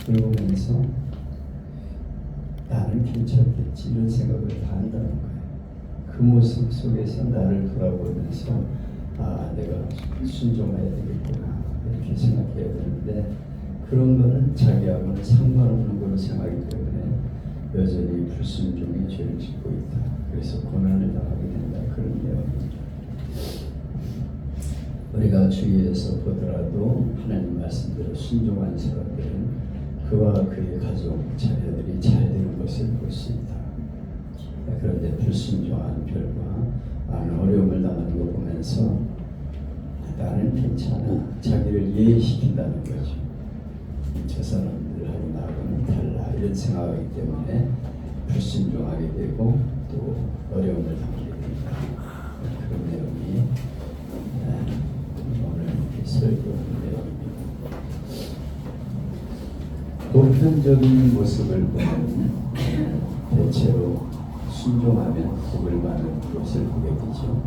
그러면서 나는 괜찮겠지 이런 생각을 다 한다는 거예요. 그 모습 속에서 나를 돌아보면서 내가 순종해야 되겠구나 이렇게 생각해야 되는데, 그런 거는 자기하고는 상관없는 걸로 생각하기 때문에 여전히 불순종의 죄를 짓고 있다. 그래서 고난을 당하게 된다. 그런 내용입니다. 우리가 주위에서 보더라도 하나님 말씀대로 순종한 사람들은 그와 그의 가족, 자녀들이 잘 되는 것을 볼 수 있다. 그런데 불순종한 결과 많은 어려움을 당하는 거 보면서 나는 괜찮아, 자기를 이해시킨다는 거죠. 저 사람들하고 나하고는 달라 이런 생각하기 때문에 불순종하게 되고 또 어려움을 당하게 된다. 그런 내용이 오늘 설교하는 내용입니다. 보편적인 모습을 보면 대체로 순종하면 복을 받는 것을 보게 되죠.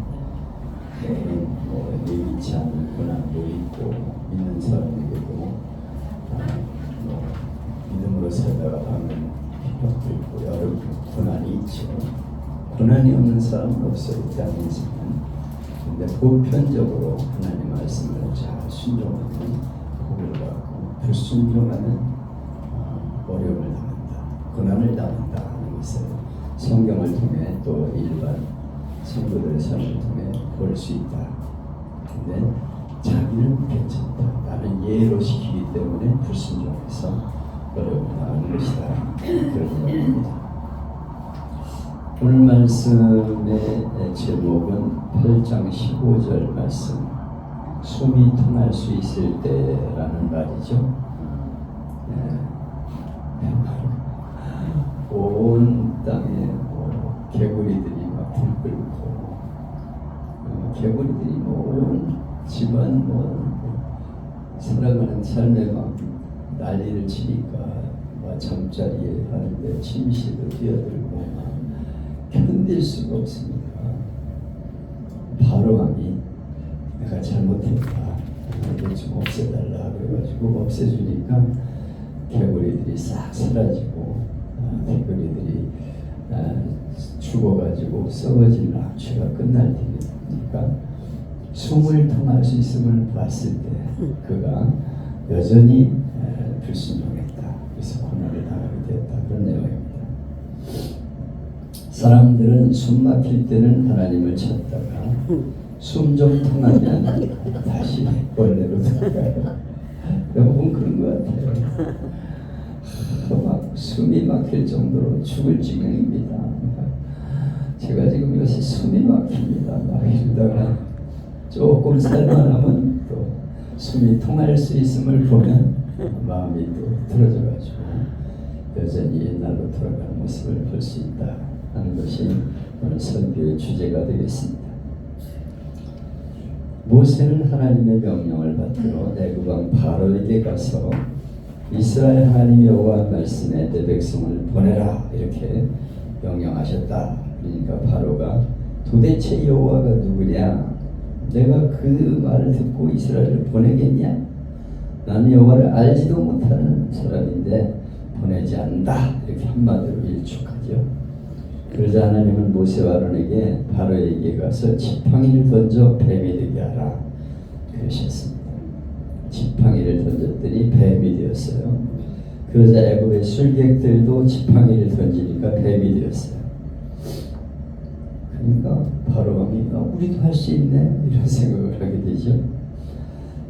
예기치 않은 고난도 있고 믿는 사람에게도 믿음으로 살다가 하는 핍박도 있고 여러 고난이 있죠. 고난이 없는 사람은 없어요. 이 땅 인생은. 근데 보편적으로 하나님 말씀을 잘 순종하면 복을 받고, 불순종하는 어려움을 당한다, 고난을 당한다 하는 것을 성경을 통해 또 일반 성도들의 삶을 통해 볼 수 있다. 근데 자기는 괜찮다, 나는 예로 시키기 때문에 불순종해서 어려움을 당하는 것이다. 그런 내용입니다. 오늘 말씀의 제목은 8장 15절 말씀, 숨이 통할 수 있을 때라는 말이죠. 온 땅에 개구리들이 막 들끓고, 개구리들이 온 집안 살아가는 삶에 막 난리를 치니까 막 잠자리에 하는데 침실도 뛰어들고 막 견딜 수가 없습니다. 바로왕이 내가 잘못했다, 이거 좀 없애달라 그래가지고 없애주니까 개구리들이 싹 사라지고, 개구리들이 죽어가지고 썩어진 악취가 끝날 테니까 숨을 통할 수 있음을 봤을 때 그가 여전히 불순종했다. 그래서 고난을 당하게 되었다. 그런 내용입니다. 사람들은 숨 막힐 때는 하나님을 찾다가 숨 좀 통하면 다시 원래로 돌아가요. 여러분 그런 것 같아요. 막 숨이 막힐 정도로 죽을 지경입니다. 제가 지금 요새 숨이 막힙니다. 막 이러다가 조금 살만하면 또 숨이 통할 수 있음을 보면 마음이 또 틀어져가지고 여전히 옛날로 돌아가는 모습을 볼 수 있다 하는 것이 오늘 설교의 주제가 되겠습니다. 모세는 하나님의 명령을 받들어 애굽왕 바로에게 가서 이스라엘 하나님 여호와 말씀에 내 백성을 보내라 이렇게 명령하셨다. 그러니까 바로가 도대체 여호와가 누구냐? 내가 그 말을 듣고 이스라엘을 보내겠냐? 나는 여호와를 알지도 못하는 사람인데 보내지 않는다. 이렇게 한마디로 일축하죠. 그러자 하나님은 모세와 아론에게 바로에게 가서 지팡이를 던져 뱀이 되게 하라 그러셨습니다. 지팡이를 던졌더니 뱀이 되었어요. 그러자 애굽의 술객들도 지팡이를 던지니까 뱀이 되었어요. 그러니까 바로왕이 우리도 할 수 있네 이런 생각을 하게 되죠.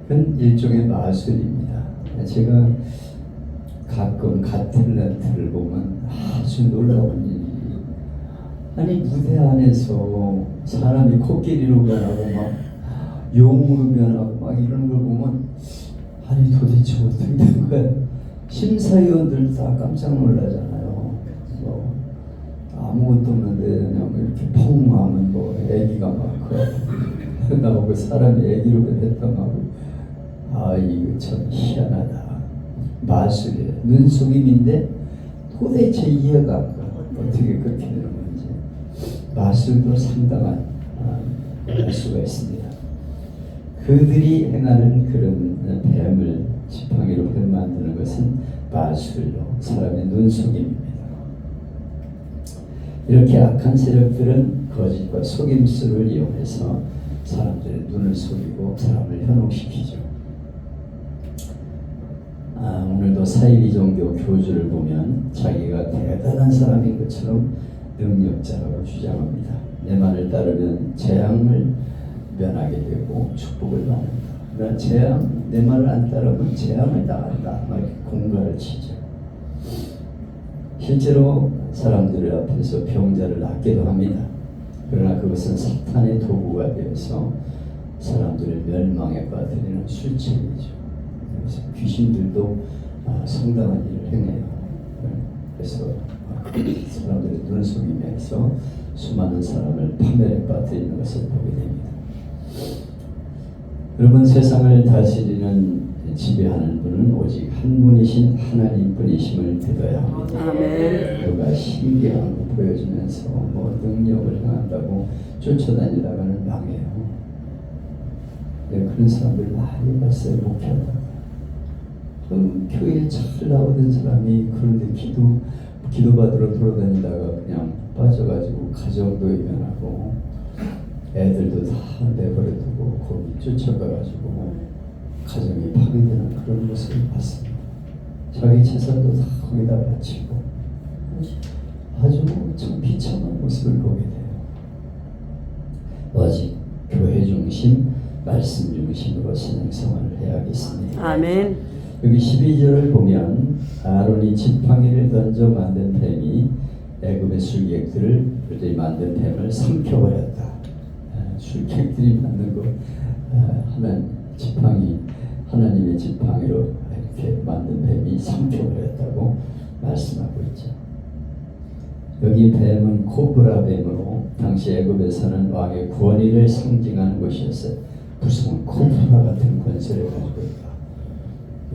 그건 일종의 마술입니다. 제가 가끔 가틀란트를 보면 아주 놀라운 일이, 아니 무대 안에서 사람이 코끼리로 변하고 막 용으로 변하고 막 이런 걸 보면 아니 도대체 어떻게 된 거야? 심사위원들 다 깜짝 놀라잖아요. 아무것도 없는데 그냥 이렇게 펑 하면 애기가 막 나오고 사람이 애기로 변했다 하고 이거 참 희한하다. 마술이에요. 눈속임인데 도대체 이해가 안 가. 어떻게 그렇게 되는 건지. 마술도 상당한 수가 있습니다. 그들이 행하는 그런 뱀을 지팡이로 뱀 만드는 것은 마술로 사람의 눈속임입니다. 이렇게 악한 세력들은 거짓과 속임수를 이용해서 사람들의 눈을 속이고 사람을 현혹시키죠. 오늘도 사이비 종교 교주를 보면 자기가 대단한 사람인 것처럼 능력자라고 주장합니다. 내 말을 따르면 재앙을 면하게 되고 축복을 받는다. 그러나 내 말을 안 따르면 재앙을 당한다. 막 공갈을 치죠. 실제로 사람들 앞에서 병자를 낫기도 합니다. 그러나 그것은 사탄의 도구가 되어서 사람들을 멸망에 빠뜨리는 술책이죠. 그래서 귀신들도 상당한 일을 행해요. 그래서 사람들의 눈을 속이면서 수많은 사람을 파멸에 빠뜨리는 것을 보게 됩니다. 여러분, 세상을 다스리는 지배하는 분은 오직 한 분이신 하나님뿐이심을 믿어야 합니다. 아멘. 그가 신기한 거 보여주면서 능력을 행한다고 쫓아다니다가는 망해요. 그런 사람들 많이 봤어요. 목회하다가 교회에 잘 나오던 사람이 그런데 기도받으러 돌아다니다가 그냥 빠져가지고 가정도 이변하고 애들도 다 내버려두고 거기 쫓아가가지고 가정이 파괴되는 그런 모습을 봤습니다. 자기 재산도 다 거기다 바치고 아주 참 비참한 모습을 보게 돼요. 오직 교회 중심, 말씀 중심으로 신앙생활을 해야겠습니다. 아멘. 여기 12절을 보면 아론이 지팡이를 던져 만든 뱀이 애굽의 술객들을 만든 뱀을 삼켜버렸다. 술객들이 만든 거 하나님의 지팡이로 이렇게 만든 뱀이 삼켜버렸다고 말씀하고 있죠. 여기 뱀은 코브라 뱀으로 당시 애굽에서는 왕의 권위를 상징하는 것이었어요. 무슨 코브라 같은 권세를 가지고 있다.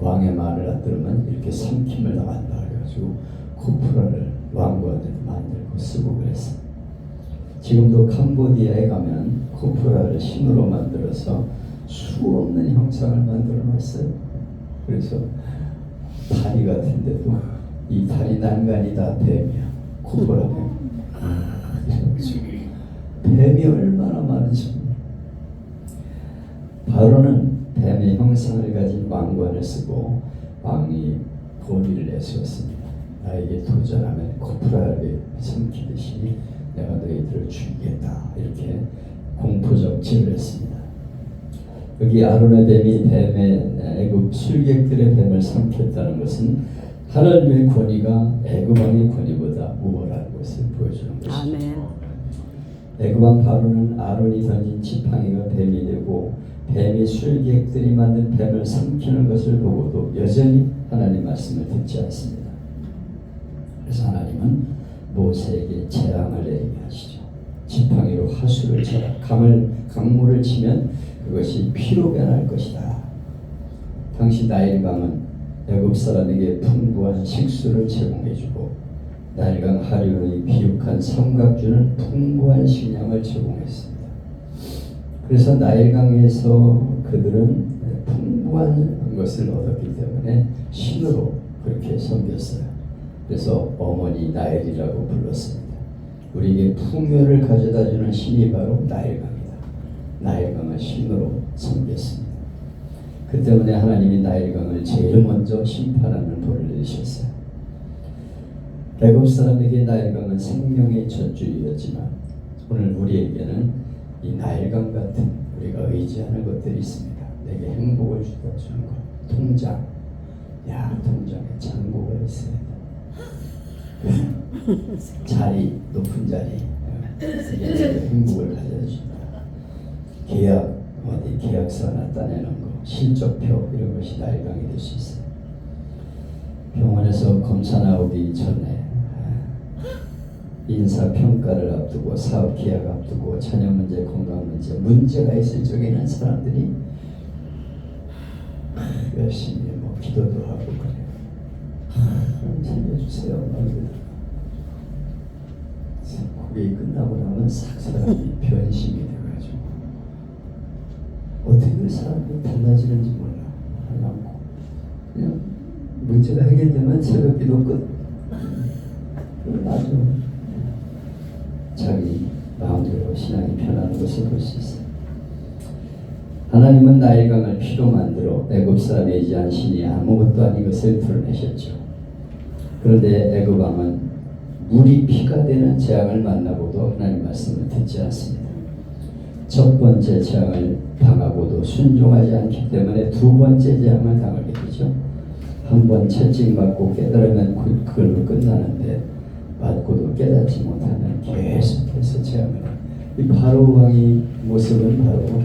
왕의 말을 안 들으면 이렇게 삼킴을 당한다. 그래가지고 코브라를 왕관으로 만들고 쓰고 그랬어요. 지금도 캄보디아에 가면 코브라를 신으로 만들어서 수없는 형상을 만들어 놨어요. 그래서 다리 같은데도 이 다리 난간이 다 뱀이야. 코브라 뱀. 뱀이 얼마나 많은지. 바로는 뱀의 형상을 가진 왕관을 쓰고 왕이 권위를 내세웠습니다. 나에게 도전하면 코브라를 삼키듯이 내가 너희들을 죽이겠다. 이렇게 공포적 질을 했습니다. 여기 아론의 뱀이 애굽 술객들의 뱀을 삼켰다는 것은 하나님의 권위가 애굽 왕의 권위보다 우월한 것을 보여주는 것이죠. 아멘. 애굽 왕 바로는 아론이 던진 지팡이가 뱀이 되고 뱀이 술객들이 만든 뱀을 삼키는 것을 보고도 여전히 하나님 말씀을 듣지 않습니다. 그래서 하나님은 모세에게 재앙을 내리게 하시죠. 지팡이로 하수를 쳐라. 강물을 치면 그것이 피로 변할 것이다. 당시 나일강은 애굽 사람에게 풍부한 식수를 제공해주고 나일강 하류의 비옥한 삼각주는 풍부한 식량을 제공했습니다. 그래서 나일강에서 그들은 풍부한 것을 얻었기 때문에 신으로 그렇게 섬겼어요. 그래서 어머니 나일이라고 불렀습니다. 우리에게 풍요를 가져다주는 신이 바로 나일강이다. 나일강을 신으로 섬겼습니다. 그 때문에 하나님이 나일강을 제일 먼저 심판하는 벌을 내리셨어요. 애굽 사람에게 나일강은 생명의 젖줄이었지만 오늘 우리에게는 이 나일강 같은 우리가 의지하는 것들이 있습니다. 내게 행복을 주는 것, 통장, 통장에 잔고가 있어야 돼. 자리, 높은 자리, 이게 행복을 가져다 준다. 계약서 하나 따내는 거, 실적표 이런 것이 나일강이 될 수 있어요. 병원에서 검사 나오기 전에 인사평가를 앞두고 사업 계약 앞두고 자녀 문제, 건강 문제가 있을 적에는 사람들이 열심히 기도도 하고 그래요. 챙겨주세요. 그게 끝나고 나면 싹 사람이 변심이 돼가지고 어떻게 그 사람이 달라지는지 몰라. 그냥 문제가 해결되면 새벽기도 끝. 아주 자기 마음대로 신앙이 변하는 것을 볼 수 있어요. 하나님은 나일강을 피로 만들어 애굽 사람에 의지한 신이 아무것도 아닌 것을 드러내셨죠. 그런데 애굽 왕은 물이 피가 되는 재앙을 만나고도 하나님 말씀을 듣지 않습니다. 첫 번째 재앙을 당하고도 순종하지 않기 때문에 두 번째 재앙을 당하게 되죠. 한 번 채찍맞고 깨달으면 그걸로 끝나는데 맞고도 깨닫지 못하면 계속해서 재앙을 해요. 이 바로 왕의 모습은 바로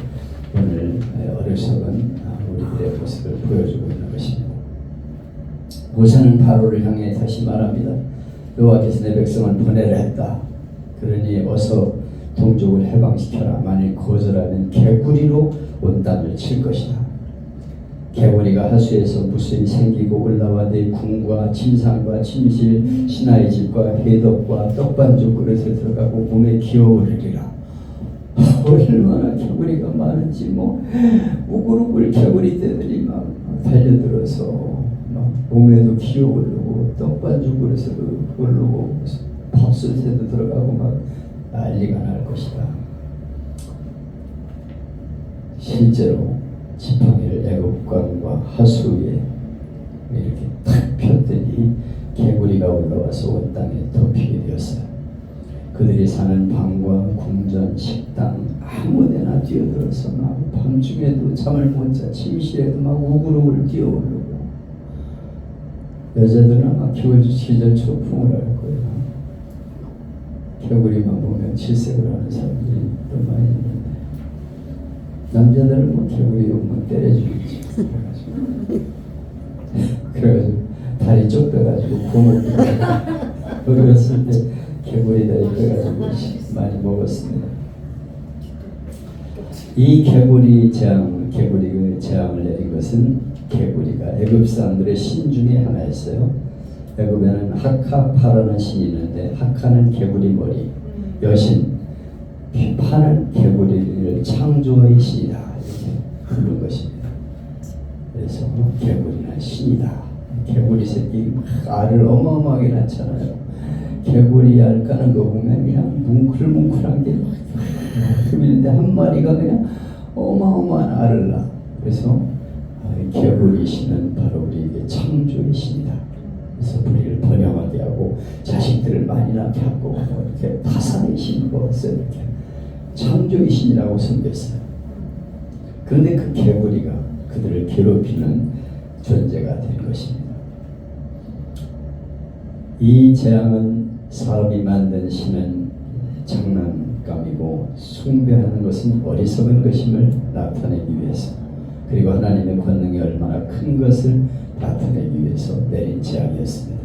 오늘 어리석은 우리들의 모습을 보여주고 있는 것입니다. 모세는 바로를 향해 다시 말합니다. 여호와께서 내 백성을 보내라 했다. 그러니 어서 동족을 해방시켜라. 만일 거절하면 개구리로 온 땅을 칠 것이다. 개구리가 하수에서 무수히 생기고 올라와 내 궁과 침상과 침실 신하의 집과 해덕과 떡반죽 그릇에 들어가고 몸에 기어오르리라. 얼마나 개구리가 많은지 우글우글 개구리 떼들이 막 달려들어서 막 몸에도 기어오르고 떡반죽 그릇에 오르고 밥솥에도 들어가고 막 난리가 날 것이다. 실제로 지팡이를 애굽강과 하수 위에 이렇게 탁 폈더니 개구리가 올라와서 온 땅에 덮이게 되었어요. 그들이 사는 방과 궁전, 식당 아무데나 뛰어들어서 막 밤중에도 잠을 못 자 침실에도 막 우글우글 뛰어오르고 여자들은 막 겨울 시절 초풍을 할 거예요. 개구리만 보면 질색을 하는 사람들이 또 많이 있는데 남자들은 개구리 오면 때려주겠지. 그래가지고 다리 쪽 빼가지고 구멍 어렸을 때 개구리 다리 빼가지고 많이 먹었습니다. 이 개구리의 재앙을 내린 것은 개구리가 애굽 사람들의 신 중에 하나였어요. 애굽에는 하카파라는 신이 있는데 하카는 개구리 머리, 여신, 파는 개구리를 창조의 신이다 이렇게 부른 것입니다. 그래서 개구리는 신이다. 개구리 새끼 알을 어마어마하게 낳잖아요. 개구리 알 까는 거 보면 그냥 뭉클뭉클한 게 있는데 한 마리가 그냥 어마어마한 알을 낳아. 그래서 개구리 신은 바로 우리에게 창조의 신이다. 그래서 우리를 번영하게 하고 자식들을 많이 낳게 하고 이렇게 파산의 신으로 이렇게 창조의 신이라고 섬겼어요. 그런데 그 개구리가 그들을 괴롭히는 존재가 된 것입니다. 이 재앙은 사람이 만든 신은 장난감이고 숭배하는 것은 어리석은 것임을 나타내기 위해서, 그리고 하나님의 권능이 얼마나 큰 것을 나타내기 위해서 내린 재앙이었습니다.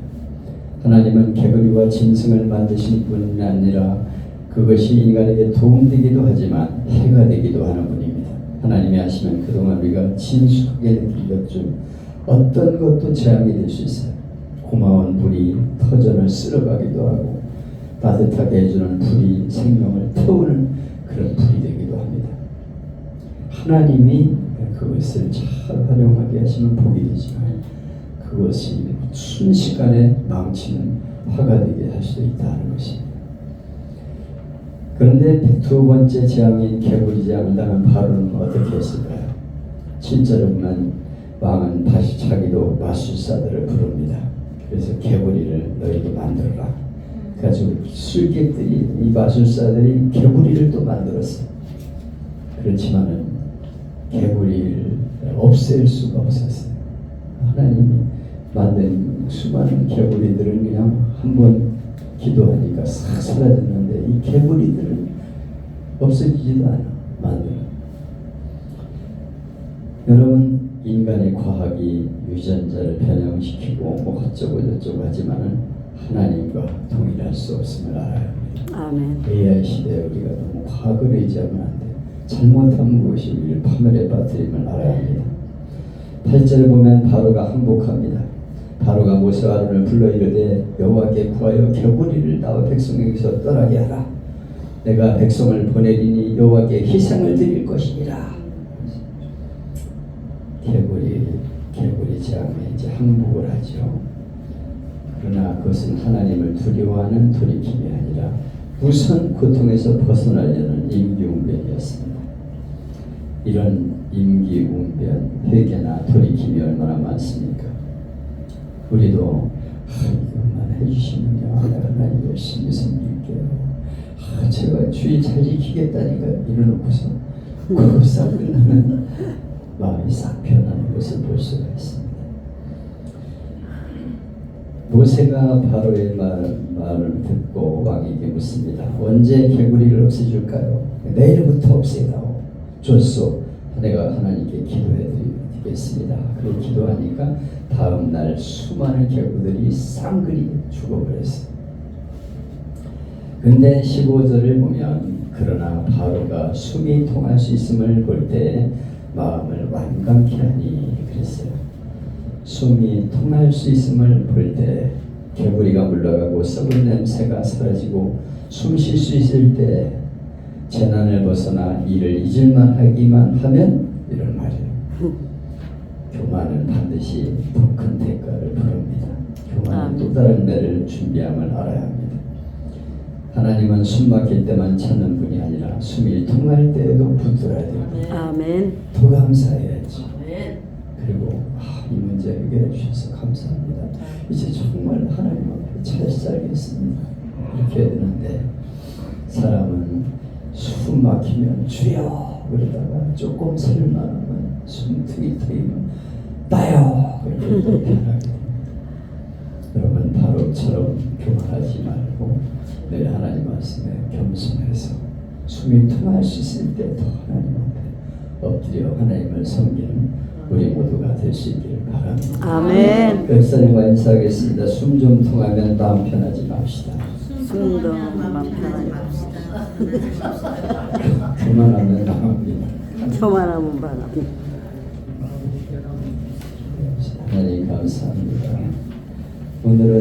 하나님은 개구리와 짐승을 만드신 분이 아니라 그것이 인간에게 도움되기도 하지만 해가 되기도 하는 분입니다. 하나님이 하시면 그동안 우리가 진숙하게 느낀 것 중 어떤 것도 재앙이 될 수 있어요. 고마운 불이 터전을 쓸어가기도 하고 따뜻하게 해주는 불이 생명을 태우는 그런 불이 되기도 합니다. 하나님이 그것을 잘 활용하게 하시면 복이 되지만 그것이 순식간에 망치는 화가 되게 할 수도 있다는 것입니다. 그런데 두 번째 재앙인 개구리 재앙을 당한 바로는 어떻게 했을까요? 7절에 보면 왕은 다시 자기도 마술사들을 부릅니다. 그래서 개구리를 너희도 만들어라. 그래가지고 술객들이, 이 마술사들이 개구리를 또 만들었어요. 그렇지만은 개구리를 없앨 수가 없었어요. 하나님이 만든 수많은 개구리들은 그냥 한번 기도하니까 싹 사라졌는데 이 개구리들은 없어지지도 않아. 만들어. 여러분, 인간의 과학이 유전자를 변형시키고 어쩌고 저쩌고 하지만은 하나님과 동일할 수 없음을 알아야 합니다. 아멘. AI 시대에 우리가 너무 과학을 의지하면 안 돼. 잘못한 것이 우리를 파멸에 빠뜨림을 알아야 합니다. 8절을 보면 바로가 항복합니다. 바로가 모세와 아론을 불러 이르되 여호와께 구하여 개구리를 나와 백성에게서 떠나게 하라. 내가 백성을 보내리니 여호와께 희생을 드릴 것이니라. 개구리 재앙에 이제 항복을 하죠. 그러나 그것은 하나님을 두려워하는 돌이킴이 아니라 우선 고통에서 벗어나려는 임기응변이었습니다. 이런 임기응변, 회개나 돌이킴이 얼마나 많습니까? 우리도 이것만 해주시면요, 내가 하나님 열심히 섬길게요. 제가 주의 잘 지키겠다니까 이러놓고서 그것사 끝나는 마음이 싹 변하는 것을 볼 수가 있습니다. 모세가 바로의 말을 듣고 왕에게 묻습니다. 언제 개구리를 없애줄까요? 내일부터 없애다오. 좋소. 내가 하나님께 기도해 드리겠습니다. 그렇게 기도하니까 다음 날 수많은 개구리들이 쌍그리 죽어버렸어요. 근데 15절을 보면 그러나 바로가 숨이 통할 수 있음을 볼 때 마음을 완강케 하니 그랬어요. 숨이 통할 수 있음을 볼 때 개구리가 물러가고 썩은 냄새가 사라지고 숨 쉴 수 있을 때 재난을 벗어나 이를 잊을만 하기만 하면 이런 말이에요. 교만은 반드시 더 큰 대가를 부릅니다. 교만은 또 다른 매를 준비함을 알아야 합니다. 하나님은 숨 막힐 때만 찾는 분이 아니라 숨이 통할 때에도 붙들어야 됩니다. 아멘. 더 감사해야지. 그리고 이 문제 해결해 주셔서 감사합니다. 이제 정말 하나님 앞에 잘 살겠습니다. 이렇게 해야 되는데 사람은 숨 막히면 주여 그러다가 조금 살만하면 숨 트이면 나요 이렇게 또 변하게 됩니다. 여러분 바로처럼 교만하지 말고 늘 하나님 말씀에 겸손해서 숨이 통할 수 있을 때 더 하나님 앞에 엎드려 하나님을 섬기는 우리 모두가 될 수 있기를 바랍니다. 아멘. 역사님과 인사하겠습니다. 숨 좀 통하면 마음 편하지 맙시다. 숨도 마음 편하게 합시다. 교만하면 나갑니다. 교만하면 바랍니다. 하나님 감사합니다. 오늘은